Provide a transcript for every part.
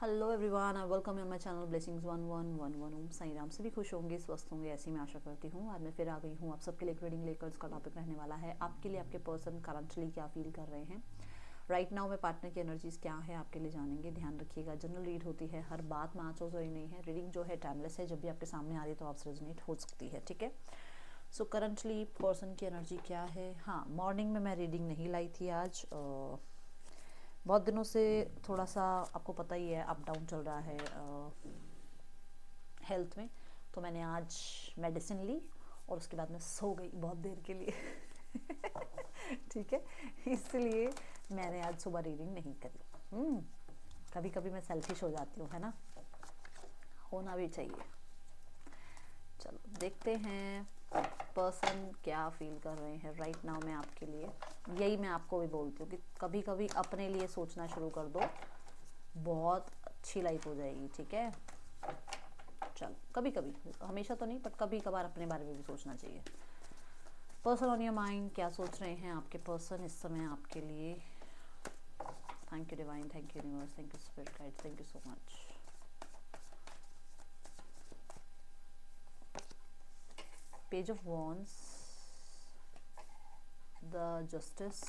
Hello everyone, I welcome you my channel blessings 1111 ओम साई राम। सभी खुश होंगे, स्वस्थ होंगे, ऐसी मैं आशा करती हूँ। आज मैं फिर आ गई हूँ आप सबके लिए एक रीडिंग लेकर। उसका टॉपिक रहने वाला है आपके लिए आपके पर्सन करंटली क्या फील कर रहे हैं राइट नाउ में। पार्टनर की एनर्जीज क्या है आपके लिए जानेंगे। ध्यान रखिएगा, जनरल रीड होती है, हर बात मैच हो रही नहीं है। रीडिंग जो है टाइमलेस है, जब भी आपके सामने आ रही है तो आपसे रेजोनेट हो सकती है, ठीक है। सो करंटली पर्सन की एनर्जी क्या है। हाँ, मॉर्निंग में मैं रीडिंग नहीं लाई थी आज। बहुत दिनों से थोड़ा सा आपको पता ही है अप डाउन चल रहा है हेल्थ में। तो मैंने आज मेडिसिन ली और उसके बाद मैं सो गई बहुत देर के लिए ठीक है, इसलिए मैंने आज सुबह रीडिंग नहीं करी। कभी कभी मैं सेल्फिश हो जाती हूँ, है ना, होना भी चाहिए। चलो देखते हैं पर्सन क्या फील कर रहे हैं राइट नाउ में आपके लिए। यही मैं आपको भी बोलती हूँ कि कभी कभी अपने लिए सोचना शुरू कर दो, बहुत अच्छी लाइफ हो जाएगी, ठीक है। चलो कभी कभी, हमेशा तो नहीं, बट कभी कभार अपने बारे में भी सोचना चाहिए। पर्सन ऑन योर माइंड, क्या सोच रहे हैं आपके पर्सन इस समय आपके लिए। Thank you divine, thank you universe, thank you spirit guide, thank you so much. Page of wands, the justice,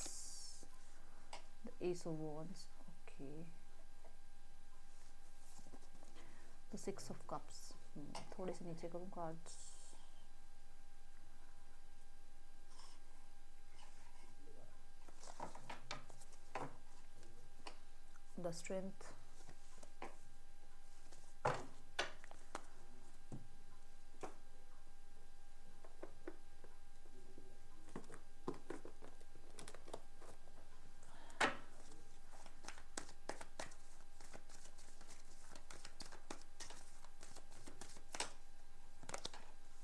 the S of wands, okay, the six of cups. थोड़े से नीचे करूँ cards. The strength,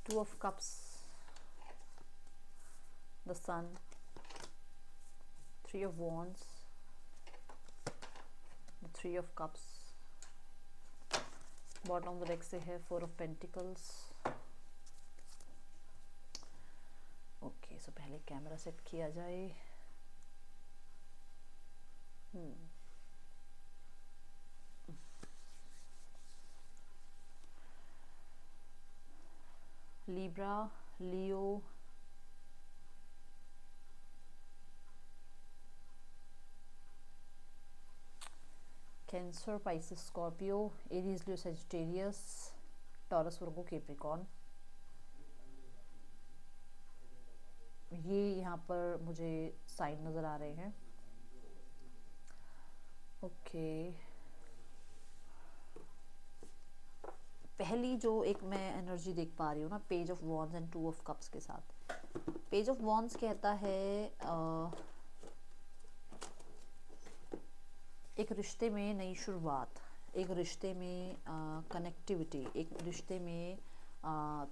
2 of cups, the sun, 3 of wands, the 3 of cups, bottom of the deck से है 4 of pentacles. Okay, सो पहले camera set किया जाए। Libra, लियो, cancer, Pisces, Scorpio, Aries, लियो, Sagittarius, taurus, वर्गो, Capricorn. ये यहाँ पर मुझे साइन नज़र आ रहे हैं। ओके, पहली जो एक मैं एनर्जी देख पा रही हूँ ना, page of wands and 2 of cups के साथ। पेज ऑफ वॉन्ड्स कहता है एक रिश्ते में नई शुरुआत, एक रिश्ते में कनेक्टिविटी, एक रिश्ते में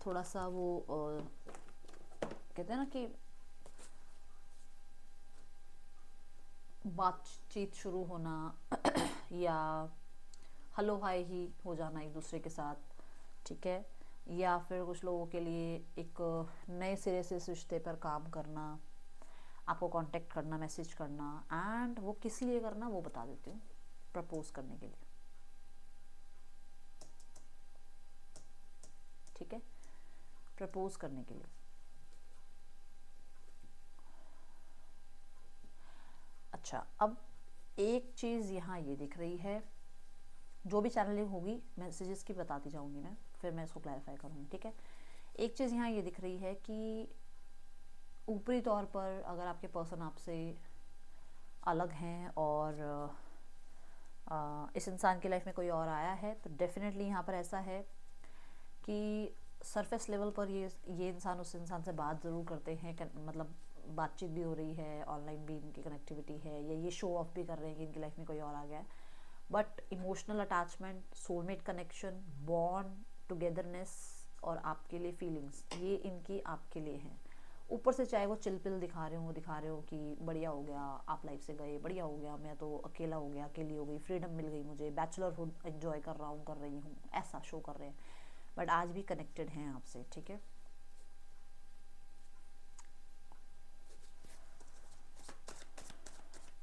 थोड़ा सा वो कहते हैं ना कि बातचीत शुरू होना या हलो हाय ही हो जाना एक दूसरे के साथ, ठीक है। या फिर कुछ लोगों के लिए एक नए सिरे से इस रिश्ते पर काम करना, आपको कांटेक्ट करना, मैसेज करना, एंड वो किस लिए करना वो बता देती हूँ। प्रपोज करने के लिए, ठीक है, प्रपोज करने के लिए। अच्छा, अब एक चीज़ यहाँ ये दिख रही है, जो भी चैनलिंग होगी मैसेजेस की बताती जाऊँगी मैं, फिर मैं इसको क्लैरिफाई करूँगी, ठीक है। एक चीज़ यहाँ ये दिख रही है कि ऊपरी तौर पर अगर आपके पर्सन आपसे अलग हैं और इस इंसान की लाइफ में कोई और आया है, तो डेफिनेटली यहाँ पर ऐसा है कि सरफेस लेवल पर ये इंसान उस इंसान से बात ज़रूर करते हैं, मतलब बातचीत भी हो रही है, ऑनलाइन भी इनकी कनेक्टिविटी है, या ये शो ऑफ भी कर रहे हैं कि इनकी लाइफ में कोई और आ गया है। But emotional attachment, soulmate connection, bond, togetherness और आपके लिए फीलिंग्स, ये इनकी आपके लिए हैं। ऊपर से चाहे वो चिलपिल दिखा रहे हो कि बढ़िया हो गया, आप लाइफ से गए, बढ़िया हो गया, मैं तो अकेला हो गया, अकेली हो गई, फ्रीडम मिल गई मुझे, बैचलरहुड एंजॉय कर रहा हूँ, कर रही हूँ, ऐसा शो कर रहे हैं, बट आज भी कनेक्टेड हैं आपसे, ठीक है।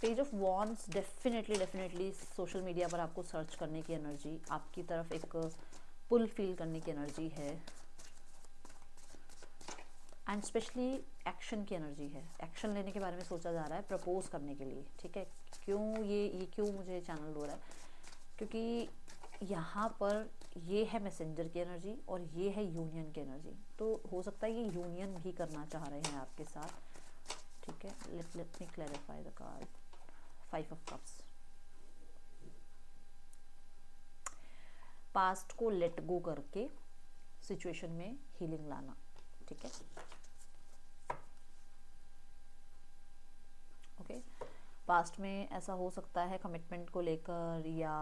Page of wands definitely social media पर आपको सर्च करने की एनर्जी, आपकी तरफ एक पुल फील करने की एनर्जी है, एंड स्पेशली एक्शन की एनर्जी है। एक्शन लेने के बारे में सोचा जा रहा है प्रपोज करने के लिए, ठीक है। क्यों ये क्यों मुझे चैनल हो रहा है, क्योंकि यहाँ पर ये है मैसेंजर की एनर्जी और ये है यूनियन की एनर्जी। तो हो सकता है ये यूनियन भी करना चाह रहे हैं आपके साथ, ठीक है। Let me clarify the card, 5 of cups. Past को लेट गो करके सिचुएशन में हीलिंग लाना, ठीक है। ओके, पास्ट में ऐसा हो सकता है कमिटमेंट को लेकर या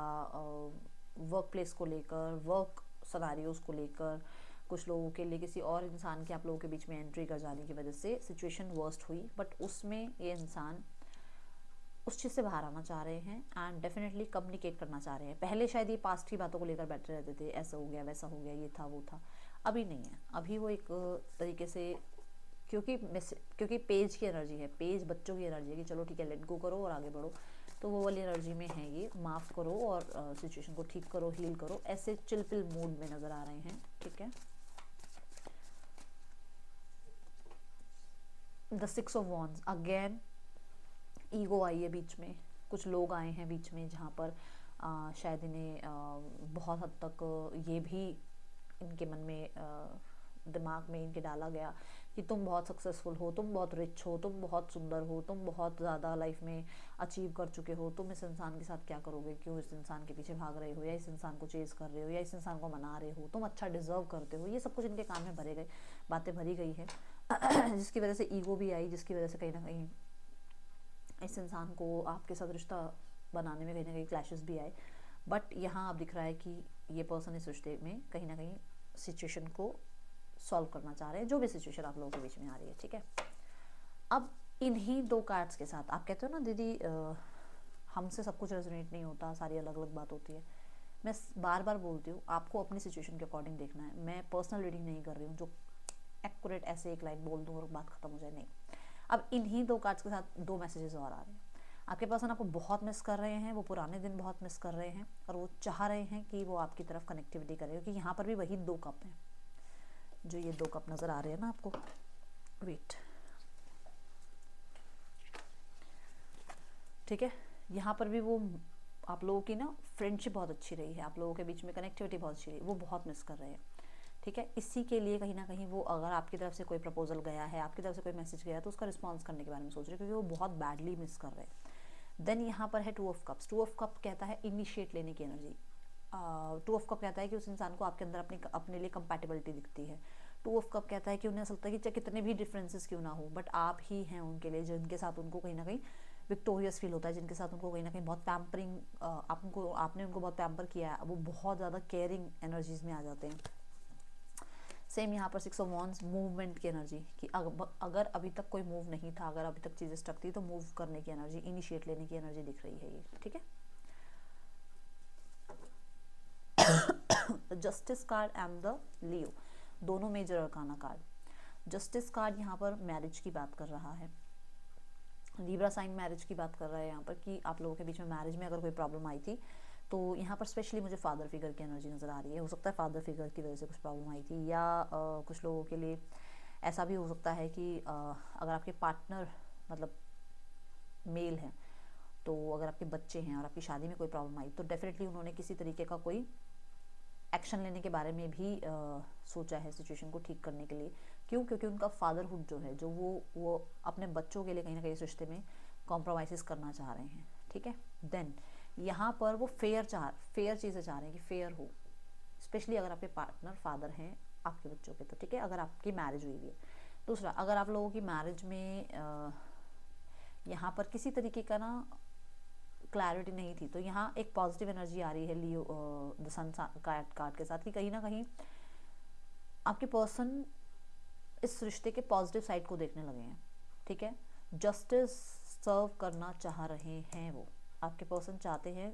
वर्क प्लेस को लेकर, वर्क सनारियोज को लेकर, कुछ लोगों के लिए किसी और इंसान के आप लोगों के बीच में एंट्री कर जाने की वजह से सिचुएशन वर्स्ट हुई, बट उसमें ये इंसान उस चीज़ से बाहर आना चाह रहे हैं एंड डेफिनेटली कम्युनिकेट करना चाह रहे हैं। पहले शायद ये पास्ट की बातों को लेकर बैठे रहते थे, ऐसा हो गया वैसा हो गया, ये था वो था, अभी नहीं है। अभी वो एक तरीके से, क्योंकि पेज की एनर्जी है, पेज बच्चों की एनर्जी है कि चलो ठीक है लेट गो करो और आगे बढ़ो, तो वो वाली एनर्जी में है ये, माफ़ करो और सिचुएशन को ठीक करो, हील करो, ऐसे चिलपिल मूड में नज़र आ रहे हैं, ठीक है। The 6 of wands, again ego आई है बीच में, कुछ लोग आए हैं बीच में जहाँ पर शायद इन्हें बहुत हद तक ये भी इनके मन में दिमाग में इनके डाला गया कि तुम बहुत सक्सेसफुल हो, तुम बहुत रिच हो, तुम बहुत सुंदर हो, तुम बहुत ज़्यादा लाइफ में अचीव कर चुके हो, तुम इस इंसान के साथ क्या करोगे, क्यों इस इंसान के पीछे भाग रहे हो, या इस इंसान को चेज़ कर रहे हो, या इस इंसान को मना रहे हो, तुम अच्छा डिजर्व करते हो। ये सब कुछ इनके कान में भरे गए, बातें भरी गई है जिसकी वजह से ईगो भी आई, जिसकी वजह से कहीं ना कहीं इस इंसान को आपके साथ रिश्ता बनाने में कहीं ना कहीं क्लैशेस भी आए। बट यहाँ आप दिख रहा है कि ये पर्सन इस रिश्ते में कहीं ना कहीं सिचुएशन को सॉल्व करना चाह रहे हैं, जो भी सिचुएशन आप लोगों के बीच में आ रही है, ठीक है। अब इन्हीं 2 कार्ड्स के साथ आप कहते हो ना दीदी हमसे सब कुछ रेजोनेट नहीं होता, सारी अलग अलग बात होती है। मैं बार बार बोलती हूँ आपको अपनी सिचुएशन के अकॉर्डिंग देखना है। मैं पर्सनल रीडिंग नहीं कर रही हूँ जो एक्यूरेट ऐसे एक लाइन बोल दूँ और बात खत्म हो जाए, नहीं। अब इन्हीं 2 कार्ड्स के साथ 2 मैसेजेस और आ रहे हैं। आपके पर्सन आपको बहुत मिस कर रहे हैं, वो पुराने दिन बहुत मिस कर रहे हैं और वो चाह रहे हैं कि वो आपकी तरफ कनेक्टिविटी करे, क्योंकि यहाँ पर भी वही 2 कप हैं, जो ये 2 कप नज़र आ रहे हैं ना आपको, वेट, ठीक है। यहाँ पर भी वो आप लोगों की ना फ्रेंडशिप बहुत अच्छी रही है, आप लोगों के बीच में कनेक्टिविटी बहुत अच्छी रही है, वो बहुत मिस कर रहे हैं, ठीक है। इसी के लिए कहीं ना कहीं वो, अगर आपकी तरफ से कोई प्रपोजल गया है, आपकी तरफ से कोई मैसेज गया है, तो उसका रिस्पॉन्स करने के बारे में सोच रहे हैं, क्योंकि वो बहुत बैडली मिस कर रहे हैं। देन यहाँ पर है 2 ऑफ कप्स। 2 ऑफ कप कहता है इनिशिएट लेने की एनर्जी। 2 ऑफ कप कहता है कि उस इंसान को आपके अंदर अपने लिए कंपैटिबिलिटी दिखती है। 2 ऑफ कप कहता है कि उन्हें ऐसा लगता है कि चाहे कितने भी डिफरेंसेस क्यों ना हो, बट आप ही हैं उनके लिए, जिनके साथ उनको कहीं ना कहीं विक्टोरियस फील होता है, जिनके साथ उनको कहीं ना कहीं बहुत पैम्परिंग, आपने उनको बहुत पैम्पर किया है, वो बहुत ज़्यादा केयरिंग एनर्जीज में आ जाते हैं। सेम यहाँ पर 6 ऑफ वॉन्ड्स, मूवमेंट की एनर्जी, कि अगर अभी तक कोई मूव नहीं था, अगर अभी तक चीज़ें स्टक थी, तो मूव करने की एनर्जी, इनिशिएट लेने की एनर्जी दिख रही है ये, ठीक है। Justice card and the Leo, दोनों major arcana card. Justice card यहाँ पर मैरिज की बात कर रहा है, लिब्रा साइन मैरिज की बात कर रहा है यहाँ पर, कि आप लोगों के बीच में मैरिज में अगर कोई प्रॉब्लम आई थी, तो यहाँ पर स्पेशली मुझे फादर फिगर की एनर्जी नज़र आ रही है। हो सकता है फादर फिगर की वजह से कुछ प्रॉब्लम आई थी, या कुछ लोगों के लिए ऐसा भी हो सकता है कि अगर आपके पार्टनर मतलब मेल हैं, तो अगर आपके बच्चे हैं और आपकी शादी में कोई प्रॉब्लम आई, तो डेफिनेटली उन्होंने किसी तरीके का कोई एक्शन लेने के बारे में भी सोचा है सिचुएशन को ठीक करने के लिए। क्यों? क्योंकि उनका फादरहुड जो है, जो वो अपने बच्चों के लिए कहीं ना कहीं इस रिश्ते में कॉम्प्रोमाइज़ करना चाह रहे हैं, ठीक है। देन यहाँ पर वो फेयर चीज़ें चाह रहे हैं कि फेयर हो, स्पेशली अगर आपके पार्टनर फादर हैं आपके बच्चों के, तो ठीक है, अगर आपकी मैरिज हुई है। दूसरा, अगर आप लोगों की मैरिज में यहाँ पर किसी तरीके का ना क्लैरिटी नहीं थी, तो यहाँ एक पॉजिटिव एनर्जी आ रही है लियो द सन कार्ड के साथ, कि कहीं ना कहीं आपके पर्सन इस रिश्ते के पॉजिटिव साइड को देखने लगे हैं, ठीक है। जस्टिस सर्व करना चाह रहे हैं, वो आपके पर्सन चाहते हैं,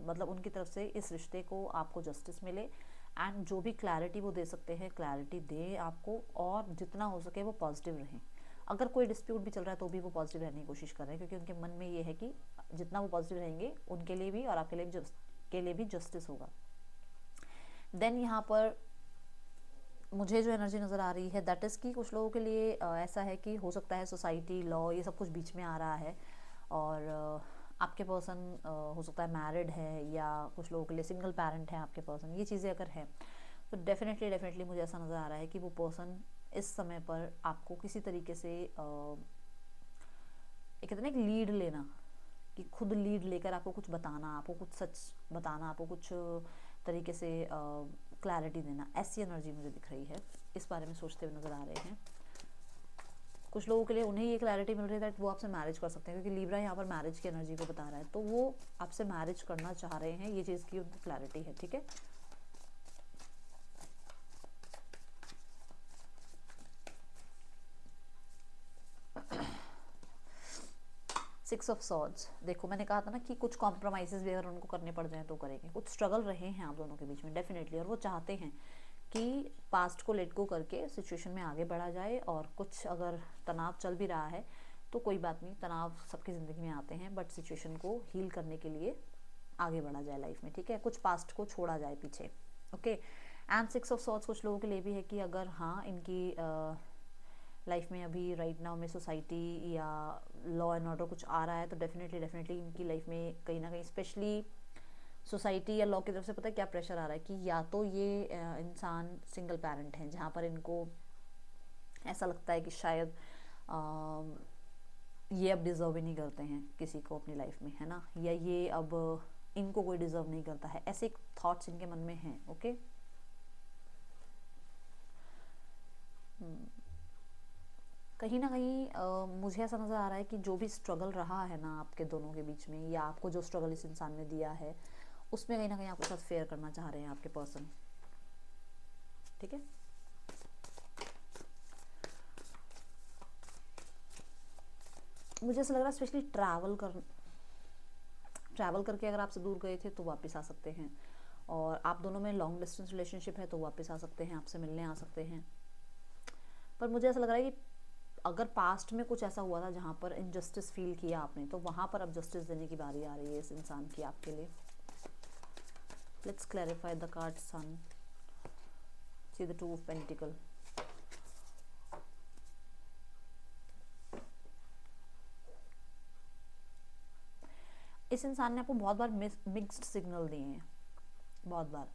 मतलब उनकी तरफ से इस रिश्ते को आपको जस्टिस मिले, एंड जो भी क्लैरिटी वो दे सकते हैं क्लैरिटी दें आपको, और जितना हो सके वो पॉजिटिव रहें। अगर कोई डिस्प्यूट भी चल रहा है तो भी वो पॉजिटिव रहने की कोशिश कर रहे हैं, क्योंकि उनके मन में ये है कि जितना वो पॉजिटिव रहेंगे उनके लिए भी और आपके लिए भी जस्टिस होगा। देन यहाँ पर मुझे जो एनर्जी नज़र आ रही है दैट इज़ कि कुछ लोगों के लिए ऐसा है कि हो सकता है सोसाइटी, लॉ, ये सब कुछ बीच में आ रहा है, और आपके पर्सन हो सकता है मैरिड है, या कुछ लोगों के लिए सिंगल पेरेंट है आपके पर्सन। ये चीज़ें अगर हैं तो डेफिनेटली मुझे ऐसा नज़र आ रहा है कि वो पर्सन इस समय पर आपको किसी तरीके से एक कहते हैं ना एक लीड लेना, कि खुद लीड लेकर आपको कुछ बताना, आपको कुछ सच बताना, आपको कुछ तरीके से क्लैरिटी देना, ऐसी एनर्जी मुझे दिख रही है। इस बारे में सोचते हुए नज़र आ रहे हैं कुछ लोगों के लिए। उन्हें ये क्लैरिटी मिल रही है दैट वो आपसे मैरिज कर सकते हैं, क्योंकि लीब्रा यहाँ पर मैरिज की एनर्जी को बता रहा है, तो वो आपसे मैरिज करना चाह रहे हैं, ये चीज़ की उनको क्लैरिटी है। ठीक है, सिक्स ऑफ सॉर्ड्स। देखो मैंने कहा था ना कि कुछ कॉम्प्रोमाइज़ेस भी अगर उनको करने पड़ जाए तो करेंगे। कुछ स्ट्रगल रहे हैं आप दोनों के बीच में डेफिनेटली, और वो चाहते हैं कि पास्ट को लेट गो करके सिचुएशन में आगे बढ़ा जाए। और कुछ अगर तनाव चल भी रहा है तो कोई बात नहीं, तनाव सबकी ज़िंदगी में आते हैं, बट सिचुएशन को हील करने के लिए आगे बढ़ा जाए लाइफ में। ठीक है, कुछ पास्ट को छोड़ा जाए पीछे। Okay, and six of swords कुछ लोगों के लिए भी है कि अगर हाँ इनकी लाइफ में अभी राइट नाउ में सोसाइटी या लॉ एंड ऑर्डर कुछ आ रहा है तो डेफिनेटली इनकी लाइफ में कहीं ना कहीं स्पेशली सोसाइटी या लॉ की तरफ से पता है क्या प्रेशर आ रहा है कि या तो ये इंसान सिंगल पेरेंट हैं, जहाँ पर इनको ऐसा लगता है कि शायद ये अब डिज़र्व ही नहीं करते हैं किसी को अपनी लाइफ में, है ना, या ये अब इनको कोई डिज़र्व नहीं करता है, ऐसे थॉट्स इनके मन में हैं। ओके, कहीं ना कहीं मुझे ऐसा नज़र आ रहा है कि जो भी स्ट्रगल रहा है ना आपके दोनों के बीच में, या आपको जो स्ट्रगल इस इंसान ने दिया है, उसमें कहीं ना कहीं आपके साथ फेयर करना चाह रहे हैं आपके पर्सन। ठीक है, मुझे ऐसा लग रहा है स्पेशली ट्रैवल करके अगर आपसे दूर गए थे तो वापस आ सकते हैं, और आप दोनों में लॉन्ग डिस्टेंस रिलेशनशिप है तो वापस आ सकते हैं, आपसे मिलने आ सकते हैं। पर मुझे ऐसा लग रहा है कि अगर पास्ट में कुछ ऐसा हुआ था जहाँ पर इनजस्टिस फील किया आपने, तो वहाँ पर अब जस्टिस देने की बारी आ रही है इस इंसान की आपके लिए। Let's clarify the card son, see the two of pentacles. इस इंसान ने आपको बहुत बार मिक्स्ड सिग्नल दिए हैं, बहुत बार,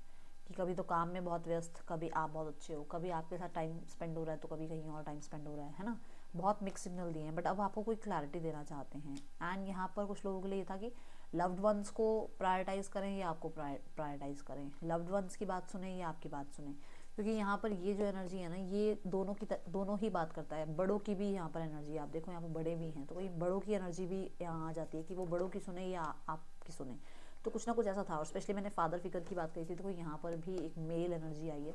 कि कभी तो काम में बहुत व्यस्त, कभी आप बहुत अच्छे हो, कभी आपके साथ टाइम स्पेंड हो रहा है तो कभी कहीं और टाइम स्पेंड हो रहा है ना, बहुत मिक्स सिग्नल दिए हैं। बट अब आपको कोई क्लैरिटी देना चाहते हैं। एंड यहाँ पर कुछ लोगों के लिए ये था कि लव्ड वंस को प्रायोरिटाइज करें या आपको प्रायोरिटाइज करें, लव्ड वंस की बात सुने या आपकी बात सुने, क्योंकि यहाँ पर ये जो एनर्जी है ना, ये दोनों ही बात करता है। बड़ों की भी यहाँ पर एनर्जी, आप देखो यहाँ पर बड़े भी हैं, तो कोई बड़ों की एनर्जी भी यहाँ आ जाती है कि वो बड़ों की सुने या आपकी सुने, तो कुछ ना कुछ ऐसा था। और स्पेशली मैंने फादर फिगर की बात कही थी, तो यहाँ पर भी एक मेल एनर्जी आई है,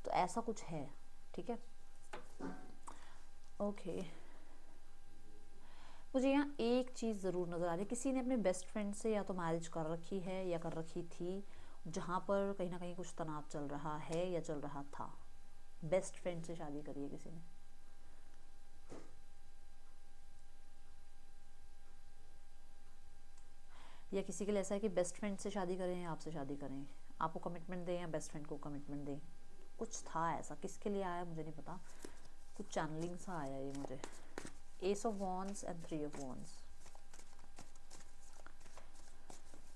तो ऐसा कुछ है। ठीक है, ओके, मुझे यहाँ एक चीज़ ज़रूर नज़र आ रही है, किसी ने अपने बेस्ट फ्रेंड से या तो मैरिज कर रखी है या कर रखी थी, जहाँ पर कहीं ना कहीं कुछ तनाव चल रहा है या चल रहा था। बेस्ट फ्रेंड से शादी करी है किसी ने, या किसी के लिए ऐसा है कि बेस्ट फ्रेंड से शादी करें या आपसे शादी करें, आपको कमिटमेंट दें या बेस्ट फ्रेंड को कमिटमेंट दें, कुछ था ऐसा। किसके लिए आया मुझे नहीं पता, कुछ चैनलिंग सा आया ये मुझे। S of wands and three of wands.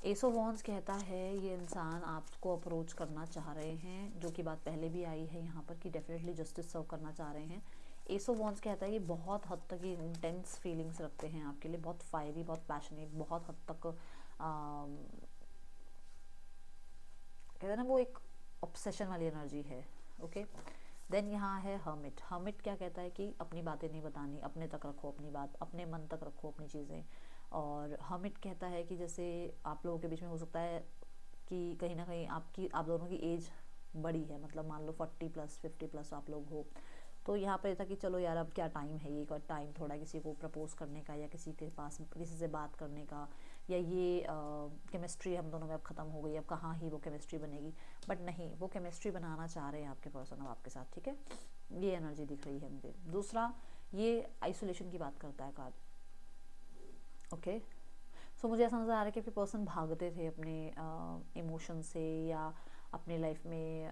S of wands कहता है ये इंसान आपको अप्रोच करना चाह रहे हैं, जो कि बात पहले भी आई है यहाँ पर कि डेफिनेटली जस्टिस सर्व करना चाह रहे हैं। एस ऑफ वॉन्ड्स कहता है कि बहुत हद तक ये इंटेंस फीलिंग्स रखते हैं आपके लिए, बहुत फायरी, बहुत पैशनेट, बहुत हद तक कहते हैं ना वो एक ऑब्सेशन वाली एनर्जी है। ओके, देन यहाँ है हर्मिट। हर्मिट क्या कहता है कि अपनी बातें नहीं बतानी, अपने तक रखो अपनी बात, अपने मन तक रखो अपनी चीज़ें। और हर्मिट कहता है कि जैसे आप लोगों के बीच में हो सकता है कि कहीं ना कहीं आप दोनों की एज बड़ी है, मतलब मान लो 40+ 50+ आप लोग हो, तो यहाँ पर था कि चलो यार अब क्या टाइम है, ये टाइम थोड़ा किसी को प्रपोज करने का या किसी के पास किसी से बात करने का, या ये केमिस्ट्री हम दोनों में अब ख़त्म हो गई, अब कहाँ ही वो केमिस्ट्री बनेगी। बट नहीं, वो केमिस्ट्री बनाना चाह रहे हैं आपके पर्सन अब आपके साथ। ठीक है, ये एनर्जी दिख रही है मुझे। दूसरा, ये आइसोलेशन की बात करता है कार्ड। ओके, सो मुझे ऐसा नज़र आ रहा है कि आपके पर्सन भागते थे अपने इमोशन से या अपने लाइफ में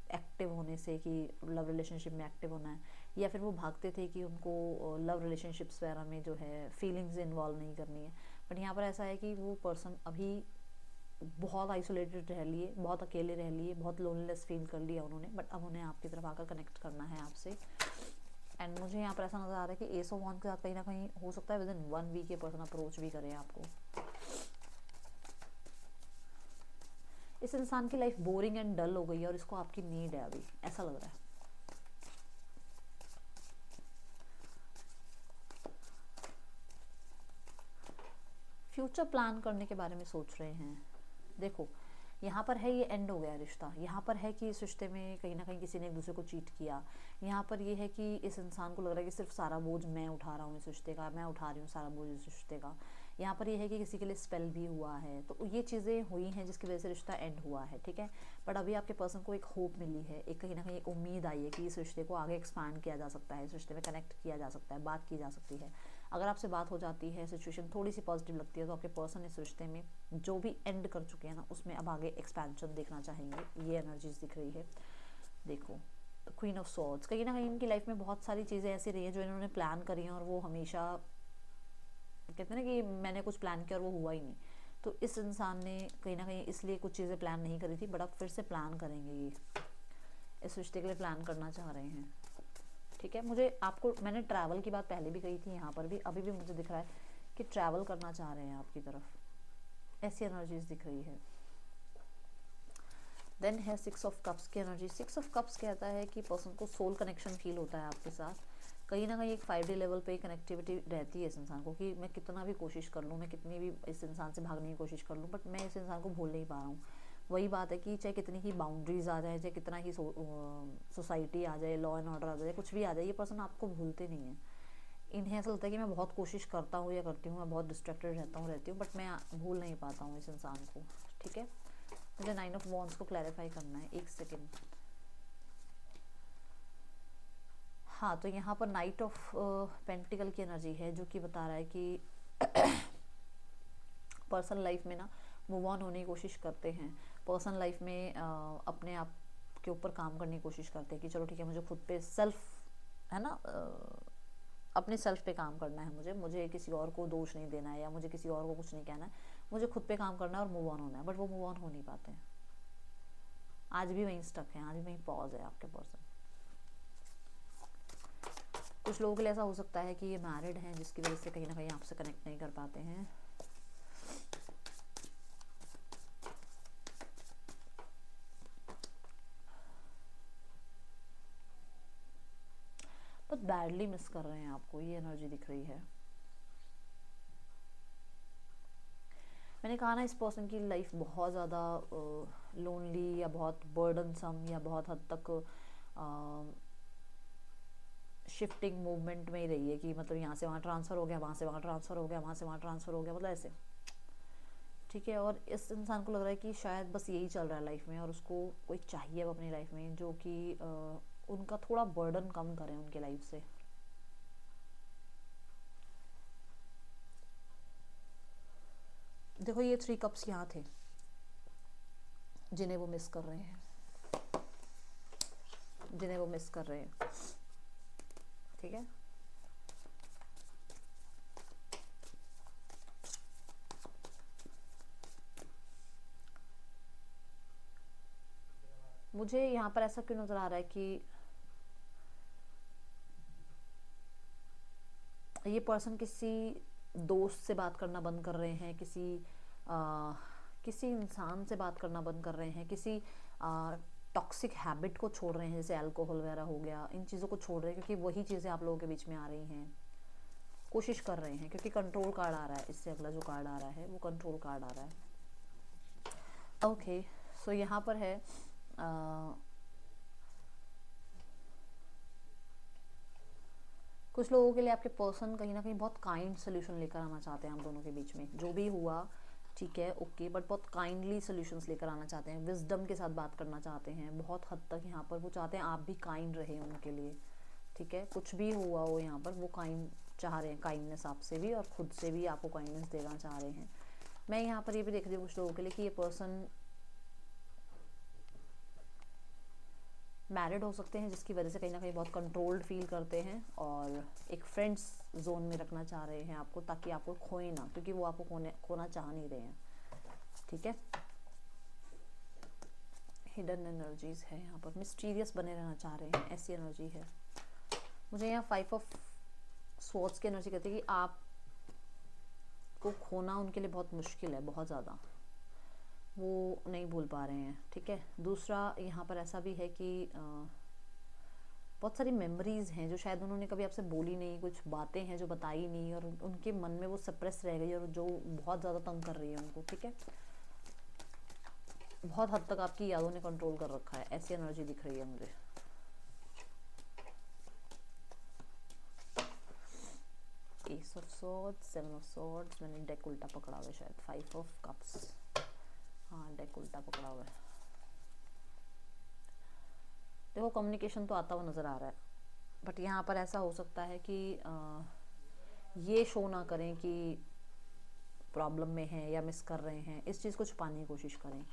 एक्टिव होने से, कि लव रिलेशनशिप में एक्टिव होना है, या फिर वो भागते थे कि उनको लव रिलेशनशिप्स वगैरह में जो है फीलिंग्स इन्वॉल्व नहीं करनी है। बट यहाँ पर ऐसा है कि वो पर्सन अभी बहुत आइसोलेटेड रह लिए, बहुत अकेले रह लिए, बहुत लोनलेस फील कर लिया उन्होंने, बट अब उन्हें आपकी तरफ आकर कनेक्ट करना है आपसे। एंड मुझे यहाँ पर ऐसा नज़र आ रहा है कि एस ऑफ वांड्स के साथ कहीं ना कहीं हो सकता है विद इन 1 वीक ये पर्सन अप्रोच भी करें आपको। इस इंसान की लाइफ बोरिंग एंड डल हो गई है और इसको आपकी नीड है अभी, ऐसा लग रहा है। फ्यूचर प्लान करने के बारे में सोच रहे हैं। देखो यहाँ पर है ये एंड हो गया रिश्ता, यहाँ पर है कि इस रिश्ते में कहीं ना कहीं किसी ने एक दूसरे को चीट किया। यहाँ पर ये है कि इस इंसान को लग रहा है कि सिर्फ सारा बोझ मैं उठा रहा हूँ इस रिश्ते का, मैं उठा रही हूँ सारा बोझ इस रिश्ते का। यहाँ पर ये है कि किसी के लिए स्पेल भी हुआ है, तो ये चीज़ें हुई हैं जिसकी वजह से रिश्ता एंड हुआ है, ठीक है। बट अभी आपके पर्सन को एक होप मिली है, एक कहीं ना कहीं एक उम्मीद आई है कि इस रिश्ते को आगे एक्सपैंड किया जा सकता है, इस रिश्ते में कनेक्ट किया जा सकता है, बात की जा सकती है। अगर आपसे बात हो जाती है, सिचुएशन थोड़ी सी पॉजिटिव लगती है, तो आपके पर्सन इस रिश्ते में जो भी एंड कर चुके हैं ना उसमें अब आगे एक्सपेंशन देखना चाहेंगे, ये एनर्जीज दिख रही है। देखो क्वीन ऑफ सॉर्ड्स, कहीं ना कहीं इनकी लाइफ में बहुत सारी चीज़ें ऐसी रही हैं जो इन्होंने प्लान करी हैं और वो हमेशा कहते हैं ना कि मैंने कुछ प्लान किया और वो हुआ ही नहीं। तो इस इंसान ने कहीं ना कहीं इसलिए कुछ चीज़ें प्लान नहीं करी थी, बट अब फिर से प्लान करेंगे, ये इस रिश्ते के लिए प्लान करना चाह रहे हैं, ठीक है। मुझे आपको मैंने ट्रैवल की बात पहले भी कही थी, यहाँ पर भी अभी भी मुझे दिख रहा है कि ट्रैवल करना चाह रहे हैं आपकी तरफ, ऐसी एनर्जीज दिख रही है। देन है 6 ऑफ कप्स की एनर्जी। 6 ऑफ कप्स कहता है कि पर्सन को सोल कनेक्शन फील होता है आपके साथ, कहीं ना कहीं एक 5D लेवल पे कनेक्टिविटी रहती है इस इंसान को कि मैं कितना भी कोशिश कर लूँ, मैं कितनी भी इस इंसान से भागने की कोशिश कर लूँ, बट मैं इस इंसान को भूल नहीं पा रहा हूँ। वही बात है कि चाहे कितनी ही बाउंड्रीज आ जाए, चाहे कितना ही सोसाइटी आ जाए, लॉ एंड ऑर्डर आ जाए, कुछ भी आ जाए, ये पर्सन आपको भूलते नहीं है। इन्हें ऐसा लगता है कि मैं बहुत कोशिश करता हूँ या करती हूँ, मैं बहुत डिस्ट्रैक्टेड रहती हूँ, बट मैं भूल नहीं पाता हूँ इस इंसान को, ठीक है। मुझे 9 ऑफ वॉन्ड्स को क्लैरिफाई करना है, एक सेकेंड। हाँ, तो यहाँ पर नाइट ऑफ पेंटिकल की एनर्जी है जो कि बता रहा है कि पर्सन लाइफ में ना मूव ऑन होने की कोशिश करते हैं, पर्सन लाइफ में अपने आप के ऊपर काम करने की कोशिश करते हैं कि चलो ठीक है, मुझे खुद पे सेल्फ है ना, अपने सेल्फ पे काम करना है, मुझे किसी और को दोष नहीं देना है या मुझे किसी और को कुछ नहीं कहना है, मुझे खुद पे काम करना है और मूव ऑन होना है, बट वो मूव ऑन हो नहीं पाते हैं, आज भी वहीं स्टक है, आज भी वहीं पॉज है आपके पर्सन। कुछ लोगों के लिए ऐसा हो सकता है कि ये मैरिड हैं जिसकी वजह से कहीं ना कहीं आपसे कनेक्ट नहीं कर पाते हैं। बहुत बैडली मिस कर रहे हैं आपको, ये एनर्जी दिख रही है। मैंने कहा ना इस पर्सन की लाइफ बहुत ज़्यादा लोनली या बहुत बर्डनसम या बहुत हद तक शिफ्टिंग मूवमेंट में ही रही है कि मतलब यहाँ से वहाँ ट्रांसफ़र हो गया, वहाँ से वहाँ ट्रांसफ़र हो गया, वहाँ से वहाँ ट्रांसफ़र हो गया, मतलब ऐसे, ठीक है। और इस इंसान को लग रहा है कि शायद बस यही चल रहा है लाइफ में और उसको कोई चाहिए अब अपनी लाइफ में जो कि उनका थोड़ा बर्डन कम करे उनके लाइफ से। देखो ये 3 कप्स यहाँ थे जिन्हें वो मिस कर रहे हैं, जिन्हें वो मिस कर रहे हैं, ठीक है। मुझे यहाँ पर ऐसा क्यों नज़र आ रहा है कि ये पर्सन किसी दोस्त से बात करना बंद कर रहे हैं, किसी इंसान से बात करना बंद कर रहे हैं, किसी टॉक्सिक हैबिट को छोड़ रहे हैं, जैसे अल्कोहल वगैरह हो गया, इन चीज़ों को छोड़ रहे हैं क्योंकि वही चीज़ें आप लोगों के बीच में आ रही हैं, कोशिश कर रहे हैं क्योंकि कंट्रोल कार्ड आ रहा है, इससे अगला जो कार्ड आ रहा है वो कंट्रोल कार्ड आ रहा है। ओके, सो यहाँ पर है कुछ लोगों के लिए आपके पर्सन कहीं ना कहीं बहुत काइंड सोल्यूशन लेकर आना चाहते हैं आप दोनों के बीच में, जो भी हुआ ठीक है ओके, बट बहुत काइंडली सोल्यूशंस लेकर आना चाहते हैं, विजडम के साथ बात करना चाहते हैं, बहुत हद तक यहाँ पर वो चाहते हैं आप भी काइंड रहे उनके लिए, ठीक है, कुछ भी हुआ हो यहाँ पर, वो चाह रहे हैं काइंडनेस आपसे भी, और खुद से भी आपको काइंडनेस देना चाह रहे हैं। मैं यहाँ पर ये भी देख रही हूँ कुछ लोगों के लिए कि ये पर्सन मैरिड हो सकते हैं, जिसकी वजह से कहीं ना कहीं बहुत कंट्रोल्ड फील करते हैं, और एक फ्रेंड्स जोन में रखना चाह रहे हैं आपको, ताकि आपको खोए ना, क्योंकि वो आपको खोना चाह नहीं रहे हैं। ठीक है, हिडन एनर्जीज है यहाँ पर, मिस्टीरियस बने रहना चाह रहे हैं, ऐसी एनर्जी है। मुझे यहाँ 5 ऑफ स्वॉर्ड्स की एनर्जी कहती है कि आप को खोना उनके लिए बहुत मुश्किल है, बहुत ज़्यादा, वो नहीं भूल पा रहे हैं। ठीक है, दूसरा यहाँ पर ऐसा भी है कि बहुत सारी मेमोरीज़ हैं जो शायद उन्होंने कभी आपसे बोली नहीं, कुछ बातें हैं जो बताई नहीं, और उनके मन में वो सप्रेस रह गई, और जो बहुत ज़्यादा तंग कर रही है उनको। ठीक है, बहुत हद तक आपकी यादों ने कंट्रोल कर रखा है, ऐसी एनर्जी दिख रही है मुझे। S of swords, 7 of swords, मैंने डेक उल्टा पकड़ा हुआ है शायद, 5 ऑफ कप्स, हाँ डेक उल्टा पकड़ा हुआ है। देखो कम्युनिकेशन तो आता हुआ नज़र आ रहा है, बट यहाँ पर ऐसा हो सकता है कि ये शो ना करें कि प्रॉब्लम में हैं या मिस कर रहे हैं, इस चीज़ को छुपाने की कोशिश करें।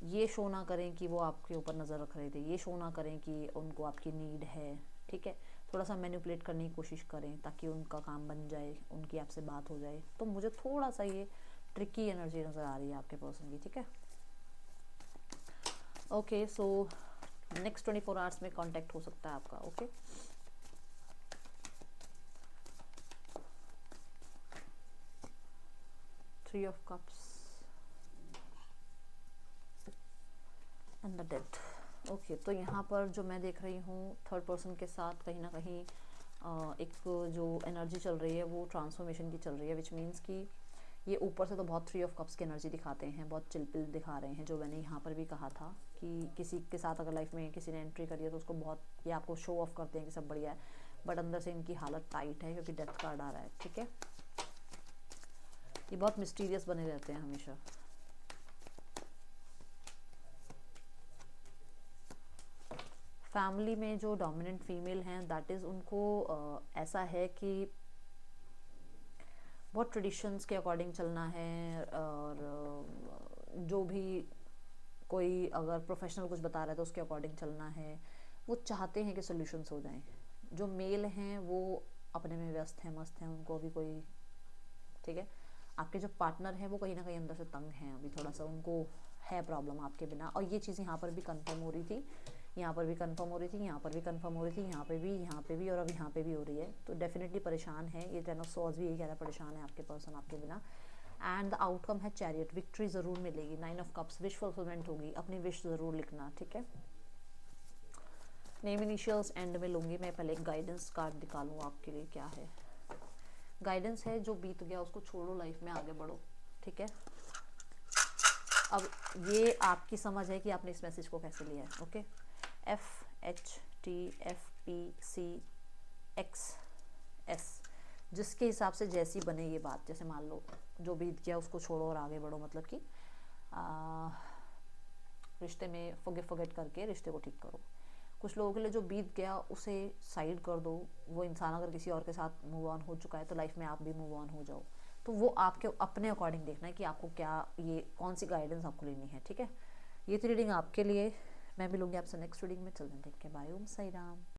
ये शो ना करें कि वो आपके ऊपर नज़र रख रहे थे, ये शो ना करें कि उनको आपकी नीड है। ठीक है, थोड़ा सा मैनिपुलेट करने की कोशिश करें ताकि उनका काम बन जाए, उनकी आपसे बात हो जाए। तो मुझे थोड़ा सा ये ट्रिकी एनर्जी नज़र आ रही है आपके पर्सन की। ठीक है, ओके, सो नेक्स्ट 24 आवर्स में कांटेक्ट हो सकता है आपका। Okay, three of cups and the death. Okay, तो यहाँ पर जो मैं देख रही हूँ, थर्ड पर्सन के साथ कहीं ना कहीं एक जो एनर्जी चल रही है वो ट्रांसफॉर्मेशन की चल रही है, विच मीन्स कि ये ऊपर से तो बहुत 3 ऑफ कप्स की एनर्जी दिखाते हैं, बहुत चिलपिल दिखा रहे हैं, जो मैंने यहाँ पर भी कहा था कि किसी के साथ अगर लाइफ में किसी ने एंट्री करी है तो उसको बहुत, ये आपको शो ऑफ करते हैं कि सब बढ़िया है, बट अंदर से इनकी हालत टाइट है, क्योंकि डेथ कार्ड आ रहा है। ठीक है, ये बहुत मिस्टीरियस बने रहते हैं हमेशा। फैमिली में जो डोमिनेंट फीमेल हैं, दैट इज़ उनको ऐसा है कि बहुत ट्रेडिशंस के अकॉर्डिंग चलना है, और जो भी कोई अगर प्रोफेशनल कुछ बता रहा है तो उसके अकॉर्डिंग चलना है। वो चाहते हैं कि सोल्यूशंस हो जाएं। जो मेल हैं वो अपने में व्यस्त हैं, मस्त हैं, उनको अभी कोई, ठीक है, आपके जो पार्टनर हैं वो कहीं ना कहीं अंदर से तंग हैं, अभी थोड़ा सा उनको है प्रॉब्लम आपके बिना। और ये चीज़ यहाँ पर भी कंफर्म हो रही थी, यहाँ पर भी कंफर्म हो रही थी, यहाँ पर भी कंफर्म हो रही थी, यहाँ पे भी और अब यहाँ पे भी हो रही है। तो डेफिनेटली परेशान है ये। 10 ऑफ सॉर्ड्स भी यही कह रहा है, परेशान है आपके पर्सन आपके बिना। एंड द आउटकम है चैरियट, विक्ट्री ज़रूर मिलेगी। 9 ऑफ कप्स, विश फुलफिलमेंट होगी, अपनी विश ज़रूर लिखना। ठीक है, नेम इनिशियल्स एंड में लूँगी मैं। पहले एक गाइडेंस कार्ड निकालूँ आपके लिए, क्या है गाइडेंस है। जो बीत गया उसको छोड़ो, लाइफ में आगे बढ़ो। ठीक है, अब ये आपकी समझ है कि आपने इस मैसेज को कैसे लिया है। ओके, FHTFPCXS, जिसके हिसाब से जैसी बने ये बात, जैसे मान लो जो बीत गया उसको छोड़ो और आगे बढ़ो, मतलब कि रिश्ते में फॉरगेट करके रिश्ते को ठीक करो। कुछ लोगों के लिए जो बीत गया उसे साइड कर दो। वो इंसान अगर किसी और के साथ मूव ऑन हो चुका है तो लाइफ में आप भी मूव ऑन हो जाओ। तो वो आपके अपने अकॉर्डिंग देखना है कि आपको क्या, ये कौन सी गाइडेंस आपको लेनी है। ठीक है, ये थी रीडिंग आपके लिए। मैं मिलूंगी आपसे नेक्स्ट रीडिंग में। चलते हैं, ठीक है, बाय, ओम साई राम।